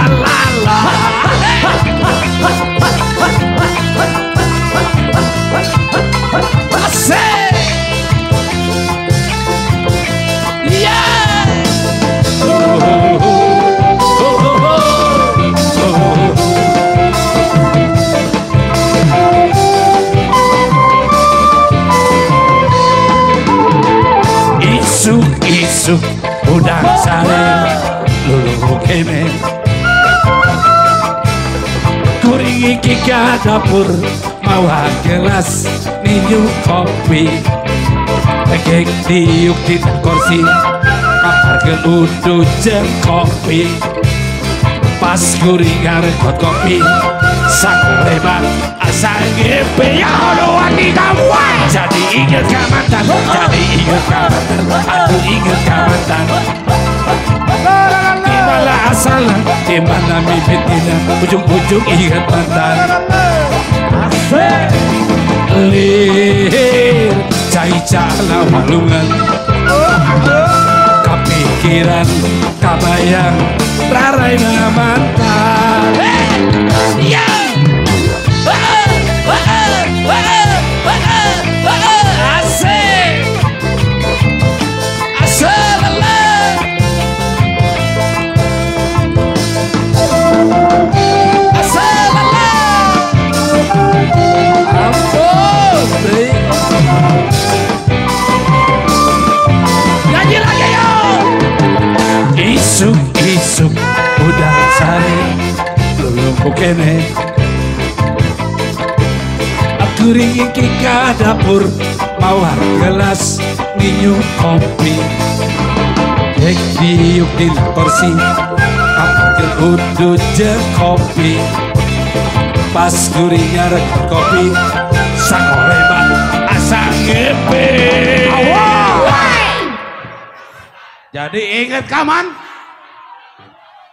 la. Asik. Isuk udang sare lulu kene kuring iki ka dapur mawa gelas minum kopi tekek diuk di kursi kaparkeun udu jeung kopi pas kuring ngarekot kopi sakurebat asa gepe ya doang di kamuan jadi inget ka mantan jadi inget ka mantan aduh inget ka mantan dimana asalnya dimana mimpinya ujung-ujung inget mantan lir cai-cala walungan kepikiran kabayang raraina mantan asik asalalah asalalah ampun nyanyi lagi yo isuk udah sare belum kene kuring iki ka dapur mawa gelas minum kopi dek diuk di kursi kaparkeun udu jeung kopi pas kuring ngarekot kopi sakolebat asa gepe jadi inget kaman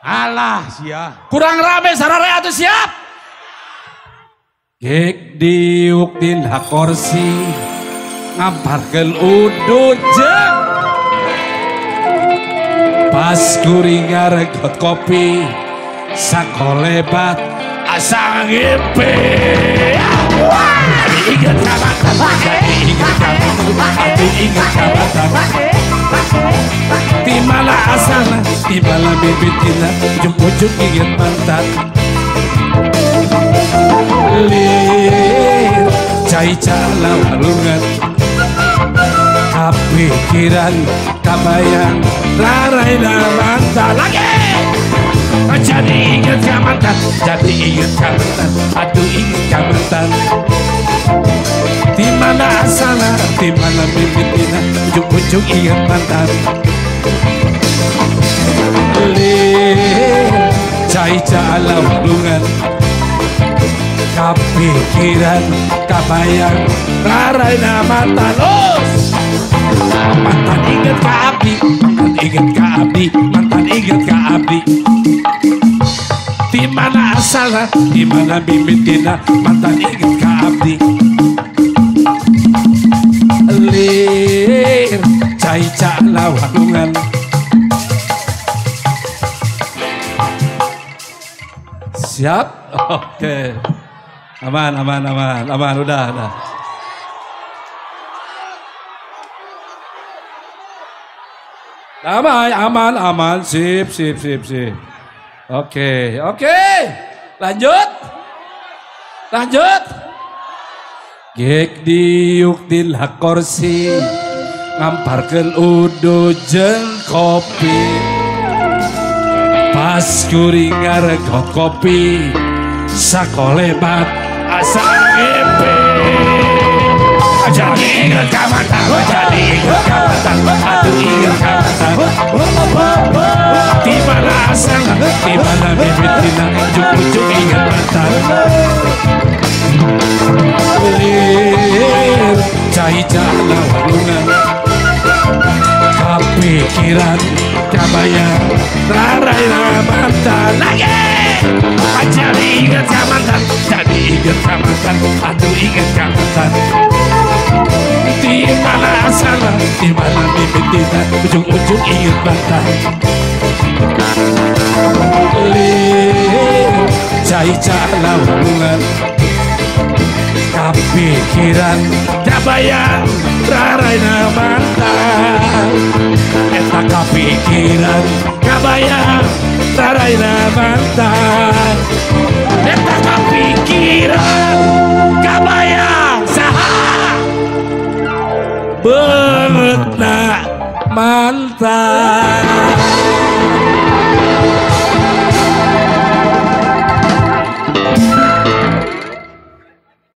alah sia kurang rame sarare atuh siap gek diuk dina kursi ngamparkeun udu jeung pas kuring ngarekot kopi sakolebat asa ngepe inget ka mantan jadi inget ka mantan aduh inget ka mantan timala asalna timala bibitina ujung-ujung inget mantan lir cai-cala walungan kepikiran kabayang raraina mantan lagi jadi inget ka mantan jadi inget ka mantan aduh inget ka mantan dimana asalna dimana mimpitina ujung-ujung inget mantan lir cai-cala walungan kepikiran kabayang raraina mantan mantan inget ka abdi mantan inget ka abdi mantan inget ka abdi dimana asalna dimana mimpitina mantan inget ka abdi lir cai-cala walungan siap oke aman udah damai aman sip oke lanjut gek diuk dina kursi ngamparkeun udu jeung kopi pas kuring ngarekot kopi sakolebat asa ngepe jadi inget ka mantan jadi inget ka mantan aduh inget ka mantan dimana asalna dimana bibitina ujung-ujung inget mantan lir cai-cala walungan kepikiran kabayang raraina mantan lagi jadi inget ka mantan jadi inget ka mantan aduh inget ka mantan dimana asalna dimana mimpitina ujung-ujung inget mantan ica hubungan kepikiran kabayang raraina mantan eta kepikiran kabayang raraina mantan eta kepikiran kabayang saha beutna mantan